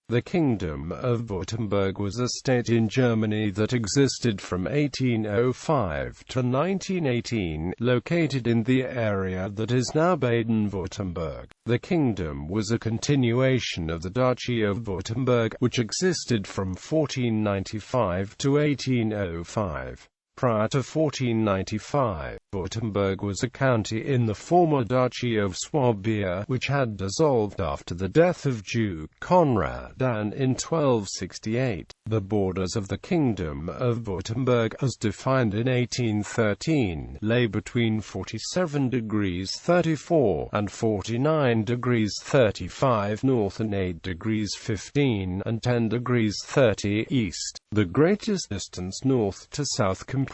The Kingdom of Württemberg was a state in Germany that existed from 1805 to 1918, located in the area that is now Baden-Württemberg. The kingdom was a continuation of the Duchy of Württemberg, which existed from 1495 to 1805. Prior to 1495, Württemberg was a county in the former Duchy of Swabia, which had dissolved after the death of Duke Conradin in 1268. The borders of the Kingdom of Württemberg, as defined in 1813, lay between 47 degrees 34 and 49 degrees 35 north and 8 degrees 15 and 10 degrees 30 east. The greatest distance north to south comprised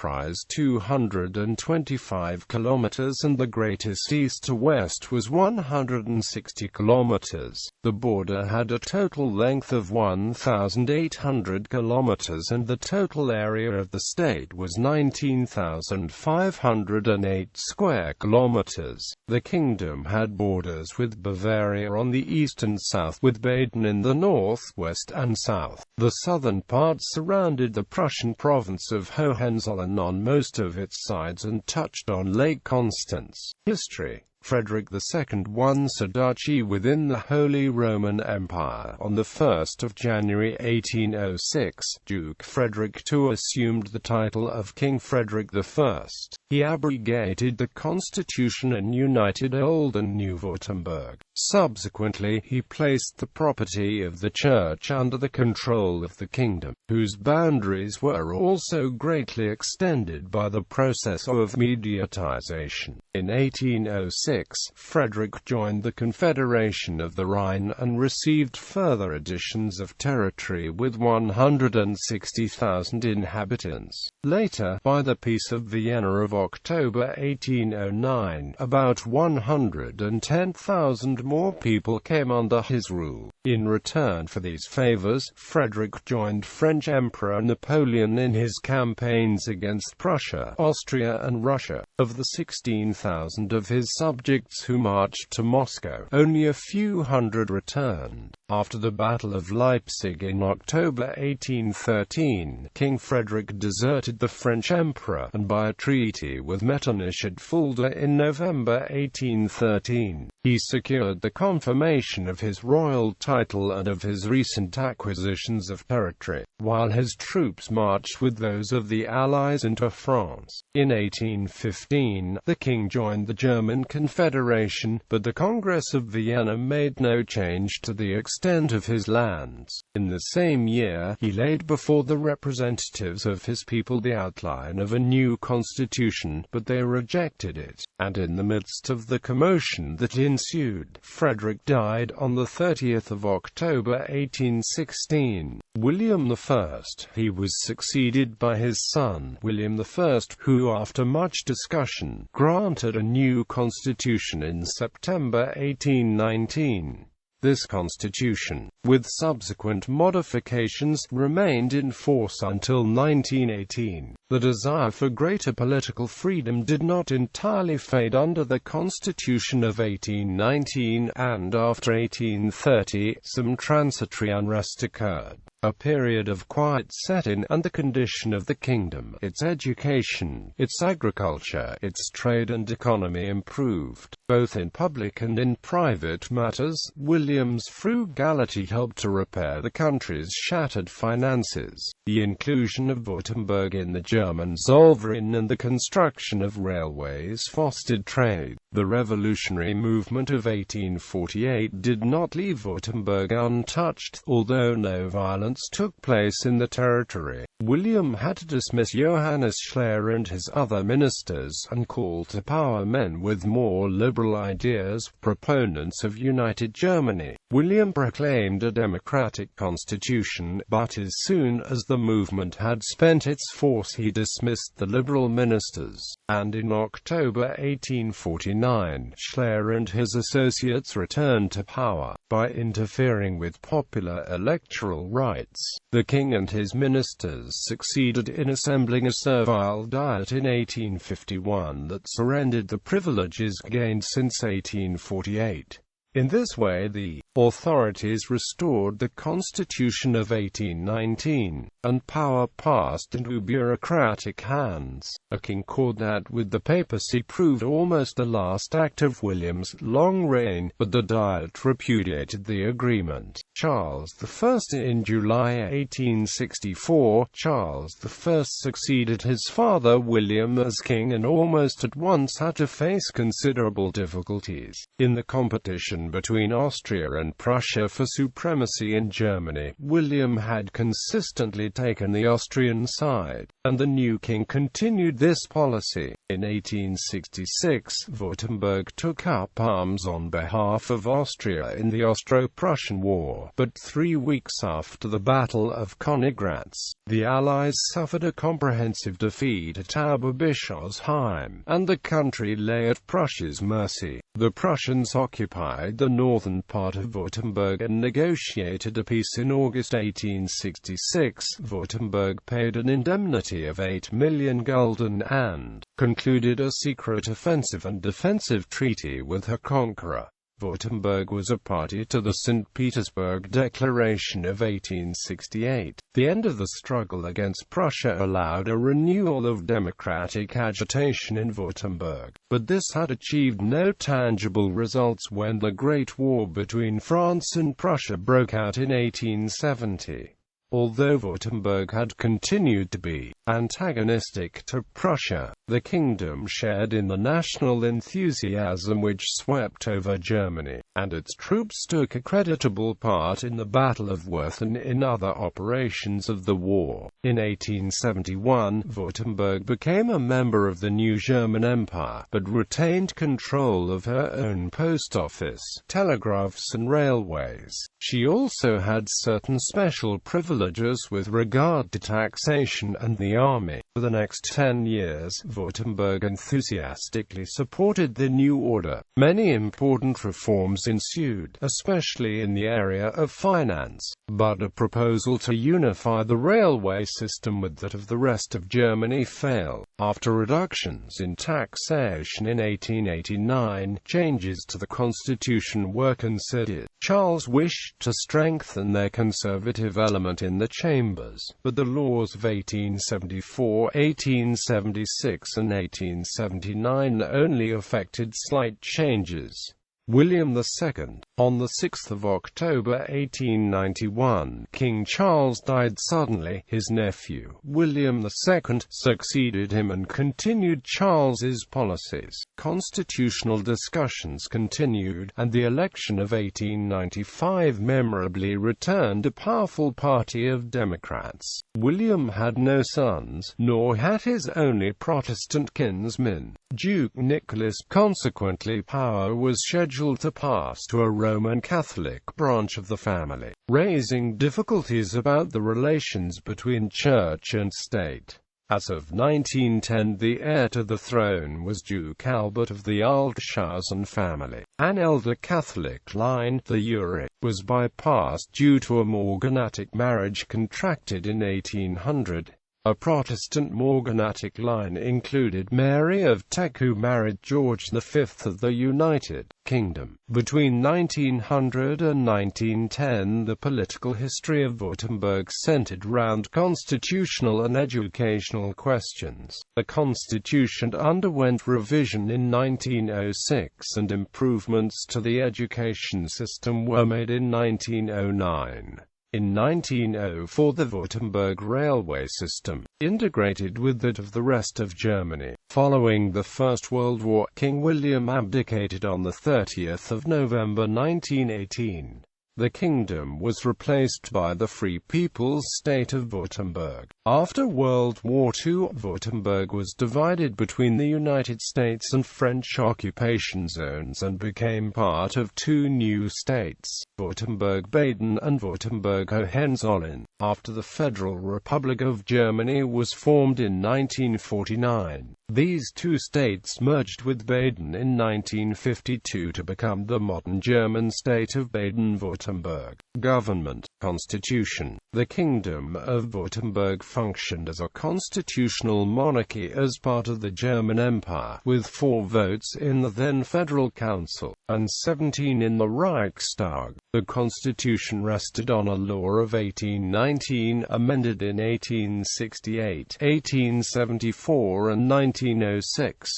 225 kilometers and the greatest east to west was 160 kilometers. The border had a total length of 1,800 kilometers and the total area of the state was 19,508 square kilometers. The kingdom had borders with Bavaria on the east and south, with Baden in the north, west and south. The southern part surrounded the Prussian province of Hohenzollern on most of its sides and touched on Lake Constance. History. Frederick II once a duchy within the Holy Roman Empire. On the 1st of January 1806, Duke Frederick II assumed the title of King Frederick I. He abrogated the constitution and united Old and New Württemberg. Subsequently, he placed the property of the church under the control of the kingdom, whose boundaries were also greatly extended by the process of mediatization. In 1806, Frederick joined the Confederation of the Rhine and received further additions of territory with 160,000 inhabitants. Later, by the Peace of Vienna of October 1809, about 110,000 more people came under his rule. In return for these favors, Frederick joined French Emperor Napoleon in his campaigns against Prussia, Austria and Russia. Of the 16,000 of his subjects who marched to Moscow, only a few hundred returned. After the Battle of Leipzig in October 1813, King Frederick deserted the French emperor, and by a treaty with Metternich at Fulda in November 1813, he secured the confirmation of his royal title and of his recent acquisitions of territory, while his troops marched with those of the Allies into France. In 1815, the king joined the German Confederation, but the Congress of Vienna made no change to the extent of his lands. In the same year, he laid before the representatives of his people the outline of a new constitution, but they rejected it, and in the midst of the commotion that ensued, Frederick died on the 30th of October 1816. William I. He was succeeded by his son, William I, who after much discussion, granted a new constitution in September 1819. This constitution, with subsequent modifications, remained in force until 1918. The desire for greater political freedom did not entirely fade under the Constitution of 1819, and after 1830, some transitory unrest occurred. A period of quiet set in, and the condition of the kingdom, its education, its agriculture, its trade and economy improved, both in public and in private matters. William's frugality helped to repair the country's shattered finances. The inclusion of Württemberg in the German Zollverein and the construction of railways fostered trade. The revolutionary movement of 1848 did not leave Württemberg untouched, although no violence took place in the territory. William had to dismiss Johannes Schleyer and his other ministers, and call to power men with more liberal ideas, proponents of united Germany. William proclaimed a democratic constitution, but as soon as the movement had spent its force he dismissed the liberal ministers, and in October 1849, Schleyer and his associates returned to power, by interfering with popular electoral rights. The king and his ministers succeeded in assembling a servile diet in 1851 that surrendered the privileges gained since 1848. In this way the authorities restored the Constitution of 1819, and power passed into bureaucratic hands. A concordat with the papacy proved almost the last act of William's long reign, but the Diet repudiated the agreement. Charles I. In July 1864, Charles I succeeded his father William as king and almost at once had to face considerable difficulties in the competition between Austria and Prussia for supremacy in Germany. William had consistently taken the Austrian side, and the new king continued this policy. In 1866, Württemberg took up arms on behalf of Austria in the Austro-Prussian War, but 3 weeks after the Battle of Königgrätz, the Allies suffered a comprehensive defeat at Oberbischofsheim, and the country lay at Prussia's mercy. The Prussians occupied the northern part of Württemberg and negotiated a peace in August 1866. Württemberg paid an indemnity of 8 million gulden and concluded a secret offensive and defensive treaty with her conqueror. Württemberg was a party to the St. Petersburg Declaration of 1868. The end of the struggle against Prussia allowed a renewal of democratic agitation in Württemberg, but this had achieved no tangible results when the Great War between France and Prussia broke out in 1870. Although Württemberg had continued to be antagonistic to Prussia, the kingdom shared in the national enthusiasm which swept over Germany, and its troops took a creditable part in the Battle of Worth and in other operations of the war. In 1871, Württemberg became a member of the new German Empire, but retained control of her own post office, telegraphs and railways. She also had certain special privileges with regard to taxation and the army. For the next 10 years, Württemberg enthusiastically supported the new order. Many important reforms ensued, especially in the area of finance, but a proposal to unify the railway system with that of the rest of Germany failed. After reductions in taxation in 1889, changes to the constitution were considered. Charles wished to strengthen their conservative element in the chambers, but the laws of 1874, 1876 and 1879 only effected slight changes. William II. On 6 October 1891, King Charles died suddenly. His nephew, William II, succeeded him and continued Charles's policies. Constitutional discussions continued, and the election of 1895 memorably returned a powerful party of Democrats. William had no sons, nor had his only Protestant kinsman, Duke Nicholas. Consequently, power was scheduled to pass to a Roman Catholic branch of the family, raising difficulties about the relations between church and state. As of 1910, the heir to the throne was Duke Albert of the Altschausen family. An elder Catholic line, the Uri, was bypassed due to a morganatic marriage contracted in 1800. A Protestant morganatic line included Mary of Teck, who married George V of the United Kingdom. Between 1900 and 1910, the political history of Württemberg centered round constitutional and educational questions. The constitution underwent revision in 1906, and improvements to the education system were made in 1909. In 1904, the Württemberg railway system integrated with that of the rest of Germany. Following the First World War, King William abdicated on 30 November 1918. The kingdom was replaced by the Free People's State of Württemberg. After World War II, Württemberg was divided between the United States and French occupation zones and became part of two new states, Württemberg-Baden and Württemberg-Hohenzollern. After the Federal Republic of Germany was formed in 1949, These two states merged with Baden in 1952 to become the modern German state of Baden-Württemberg. Government. Constitution. The Kingdom of Württemberg functioned as a constitutional monarchy as part of the German Empire, with 4 votes in the then Federal Council, and 17 in the Reichstag. The constitution rested on a law of 1819, amended in 1868, 1874 and 1906.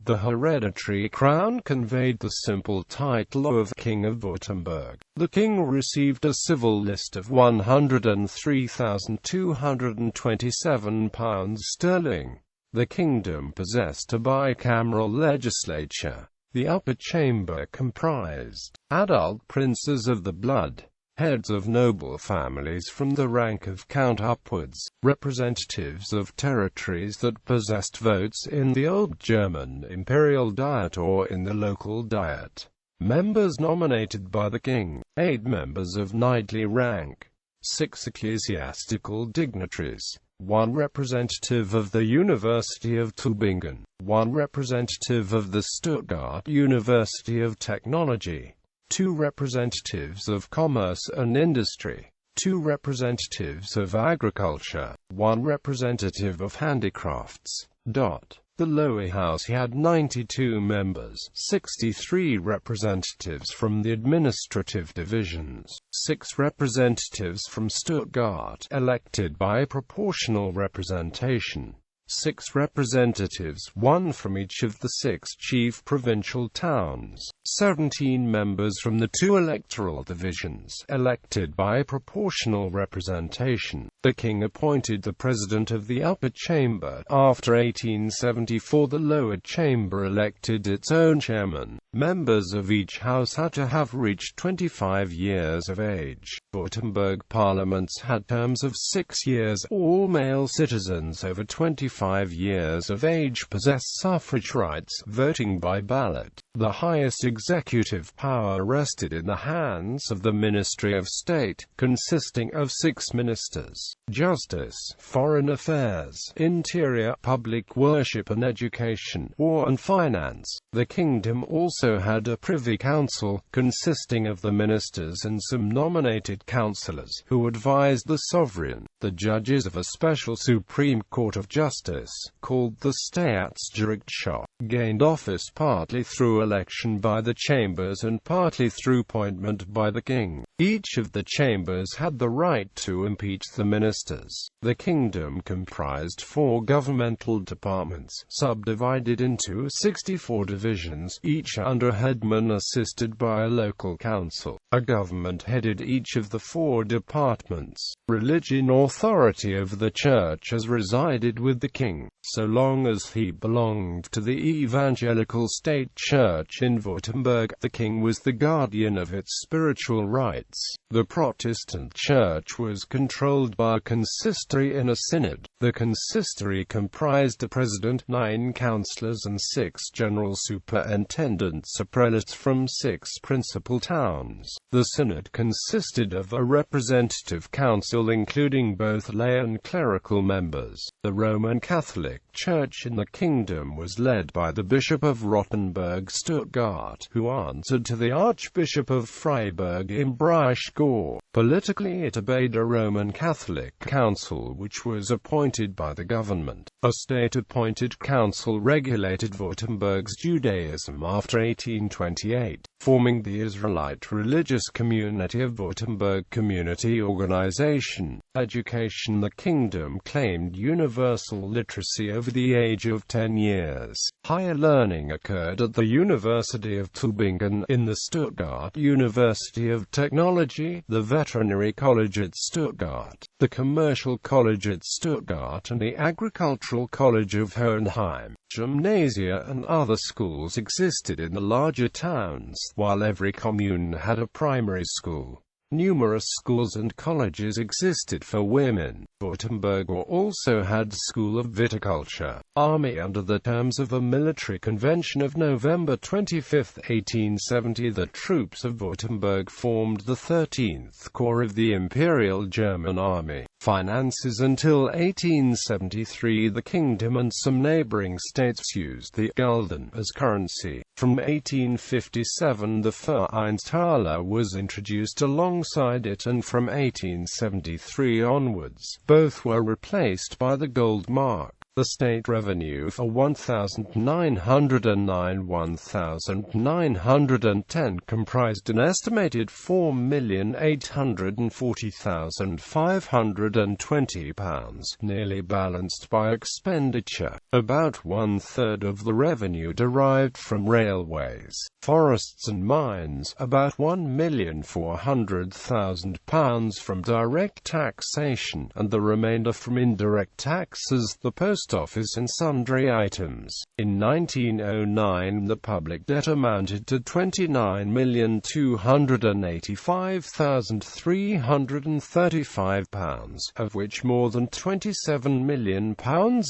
The hereditary crown conveyed the simple title of King of Württemberg. The king received a civil list of £103,227. The kingdom possessed a bicameral legislature. The upper chamber comprised adult princes of the blood, heads of noble families from the rank of count upwards, representatives of territories that possessed votes in the Old German Imperial Diet or in the local Diet, members nominated by the king, 8 members of knightly rank, 6 ecclesiastical dignitaries, 1 representative of the University of Tübingen, 1 representative of the Stuttgart University of Technology, 2 representatives of commerce and industry, 2 representatives of agriculture, 1 representative of handicrafts. The lower house had 92 members, 63 representatives from the administrative divisions, 6 representatives from Stuttgart, elected by proportional representation, 6 representatives, 1 from each of the 6 chief provincial towns, 17 members from the 2 electoral divisions, elected by proportional representation. The king appointed the president of the upper chamber. After 1874, the lower chamber elected its own chairman. Members of each house had to have reached 25 years of age. Württemberg parliaments had terms of 6 years. All male citizens over 25 years of age possessed suffrage rights, voting by ballot. The highest executive power rested in the hands of the Ministry of State, consisting of 6 ministers: Justice, Foreign Affairs, Interior, Public Worship and Education, War and Finance. The kingdom also had a Privy Council, consisting of the ministers and some nominated councillors, who advised the sovereign. The judges of a special Supreme Court of Justice, called the Staatsgerichtshof, gained office partly through election by the chambers and partly through appointment by the king. Each of the chambers had the right to impeach the ministers. The kingdom comprised 4 governmental departments, subdivided into 64 divisions, each under a headman assisted by a local council. A government headed each of the 4 departments. Religion authority of the church has resided with the king, so long as he belonged to the evangelical state church in Württemberg. The king was the guardian of its spiritual rights. The Protestant church was controlled by a consistory and a synod. The consistory comprised a president, 9 councillors and 6 general superintendents or prelates from 6 principal towns. The synod consisted of a representative council including both lay and clerical members. The Roman Catholic Church in the kingdom was led by the Bishop of Rottenburg Stuttgart, who answered to the Archbishop of Freiburg im Breisgau. Politically it obeyed a Roman Catholic council which was appointed by the government. A state-appointed council regulated Württemberg's Judaism after 1828, forming the Israelite religious community of Württemberg Community Organization. Education. The kingdom claimed universal literacy over the age of 10 years. Higher learning occurred at the University of Tübingen, in the Stuttgart University of Technology, the Veterinary College at Stuttgart, the Commercial College at Stuttgart and the Agricultural College of Hohenheim. Gymnasia and other schools existed in the larger towns, while every commune had a primary school. Numerous schools and colleges existed for women. Württemberg also had School of Viticulture. Army. Under the terms of a military convention of November 25, 1870, the troops of Württemberg formed the 13th Corps of the Imperial German Army. finances. Until 1873, the kingdom and some neighboring states used the gulden as currency. From 1857 the Vereinstaler was introduced alongside it, and from 1873 onwards, both were replaced by the gold mark. The state revenue for 1909-1910 comprised an estimated £4,840,520, nearly balanced by expenditure. About one-third of the revenue derived from railways, forests and mines, about £1,400,000 from direct taxation, and the remainder from indirect taxes, the post office and sundry items. In 1909 the public debt amounted to £29,285,335, of which more than £27 million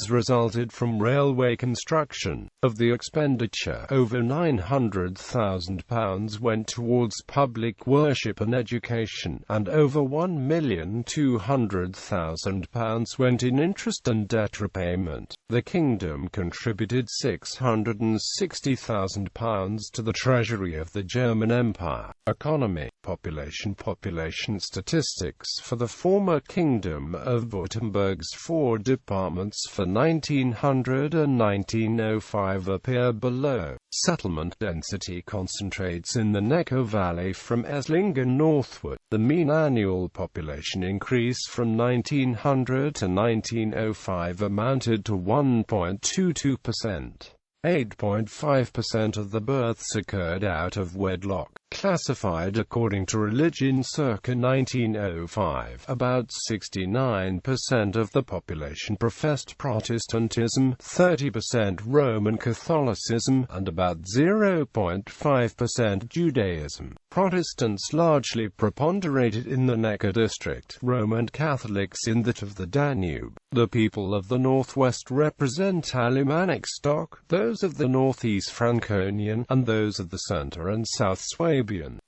resulted from railway construction. Of the expenditure, over £900,000 went towards public worship and education, and over £1,200,000 went in interest and debt repayment. The kingdom contributed £660,000 to the treasury of the German Empire. Economy, population statistics for the former Kingdom of Württemberg's 4 departments for 1900 and 1905 appear below. Settlement density concentrates in the Neckar Valley from Esslingen northward. The mean annual population increase from 1900 to 1905 amounted to 1.22%. 8.5% of the births occurred out of wedlock. Classified according to religion circa 1905, about 69% of the population professed Protestantism, 30% Roman Catholicism, and about 0.5% Judaism. Protestants largely preponderated in the Neckar district, Roman Catholics in that of the Danube. The people of the northwest represent Alemannic stock, those of the northeast Franconian, and those of the center and south Swabian.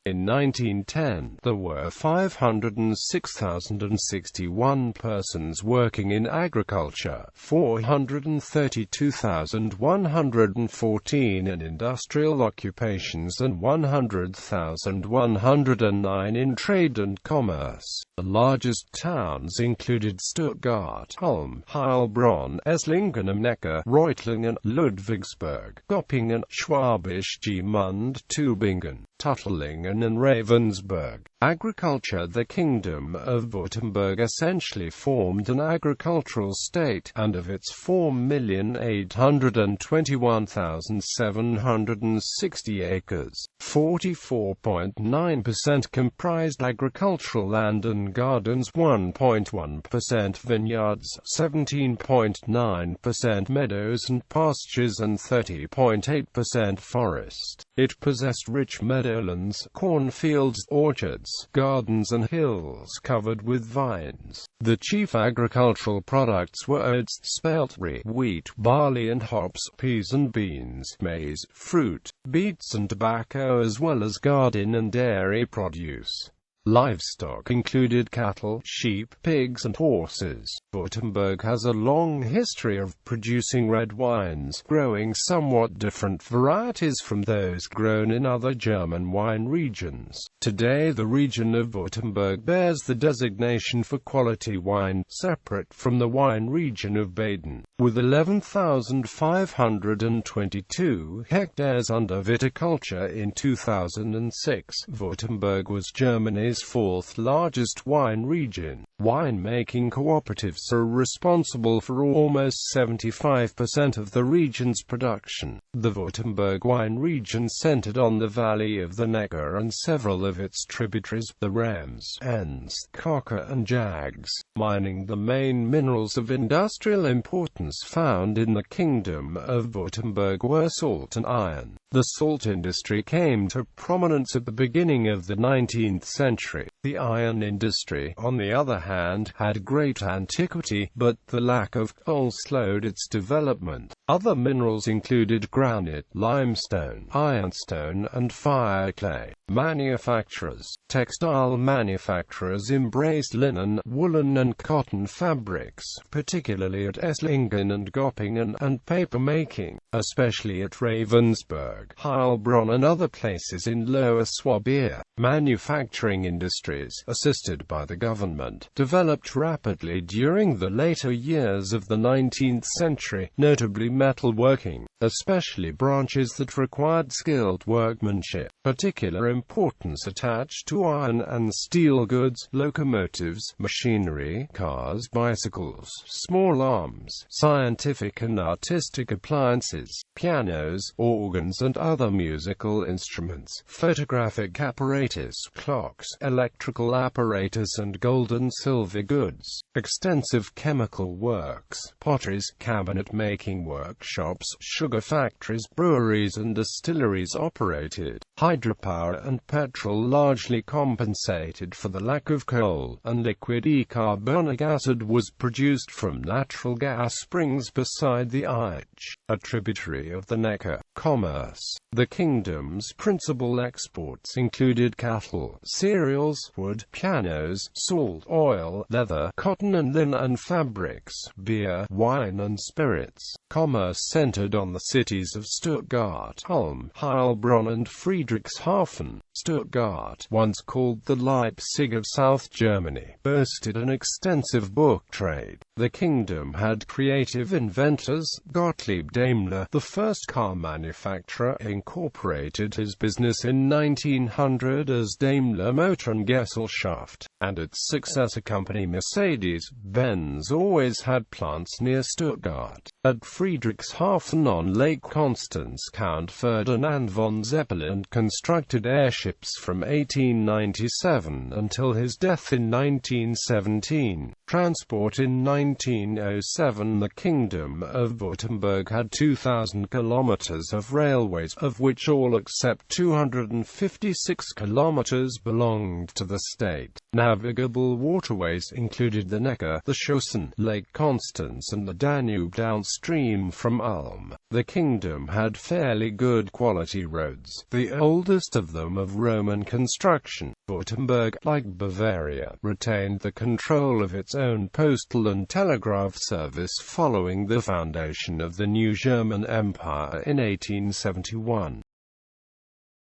In 1910, there were 506,061 persons working in agriculture, 432,114 in industrial occupations, and 100,109 in trade and commerce. The largest towns included Stuttgart, Ulm, Heilbronn, Esslingen am Neckar, Reutlingen, Ludwigsburg, Göppingen, Schwabisch Gmünd, Tübingen, Tuttlingen and Ravensburg. Agriculture. The Kingdom of Württemberg essentially formed an agricultural state, and of its 4,821,760 acres, 44.9% comprised agricultural land and gardens, 1.1% vineyards, 17.9% meadows and pastures, and 30.8% forest. It possessed rich meadowlands, cornfields, orchards, gardens and hills covered with vines. The chief agricultural products were oats, spelt, wheat, barley and hops, peas and beans, maize, fruit, beets and tobacco, as well as garden and dairy produce. Livestock included cattle, sheep, pigs and horses. Württemberg has a long history of producing red wines, growing somewhat different varieties from those grown in other German wine regions. Today the region of Württemberg bears the designation for quality wine, separate from the wine region of Baden. With 11,522 hectares under viticulture in 2006, Württemberg was Germany's fourth largest wine region. Wine-making cooperatives are responsible for almost 75% of the region's production. The Württemberg wine region centered on the valley of the Neckar and several of its tributaries, the Rems, Enns, Kocher and Jags. Mining. The main minerals of industrial importance found in the Kingdom of Württemberg were salt and iron. The salt industry came to prominence at the beginning of the 19th century. The iron industry, on the other hand, had great antiquity, but the lack of coal slowed its development. Other minerals included granite, limestone, ironstone, and fire clay. Manufacturers. Textile manufacturers embraced linen, woolen and cotton fabrics, particularly at Esslingen and Göppingen, and paper making, especially at Ravensburg, Heilbronn and other places in Lower Swabia. Manufacturing industries, assisted by the government, developed rapidly during the later years of the 19th century, notably metalworking, especially branches that required skilled workmanship. Particular importance attached to iron and steel goods, locomotives, machinery, cars, bicycles, small arms, scientific and artistic appliances, pianos, organs and other musical instruments, photographic apparatus, clocks, electrical apparatus and gold and silver goods. Extensive chemical works, potteries, cabinet-making workshops, sugar factories, breweries and distilleries operated. Hydropower and petrol largely compensated for the lack of coal, and liquid carbonic acid was produced from natural gas springs beside the Aich, a tributary of the Neckar. Commerce. The kingdom's principal exports included cattle, cereals, wood, pianos, salt, oil, leather, cotton and linen and fabrics, beer, wine and spirits. Commerce centered on the cities of Stuttgart, Ulm, Heilbronn and Friedrichshafen. Stuttgart, once called the Leipzig of South Germany, boasted an extensive book trade. The kingdom had creative inventors. Gottlieb Daimler, the first car manufacturer, incorporated his business in 1900 as Daimler Motor and Gesellschaft, and its successor company Mercedes-Benz always had plants near Stuttgart. At Friedrichshafen on Lake Constance, Count Ferdinand von Zeppelin constructed airships from 1897 until his death in 1917. Transport. In 1907 the Kingdom of Württemberg had 2,000 kilometers of railways, of which all except 256 kilometers belonged to the state. Navigable waterways included the Neckar, the Schossen, Lake Constance and the Danube downstream from Ulm. The kingdom had fairly good quality roads, the oldest of them of Roman construction. Württemberg, like Bavaria, retained the control of its own postal and telegraph service following the foundation of the new German Empire in 1871.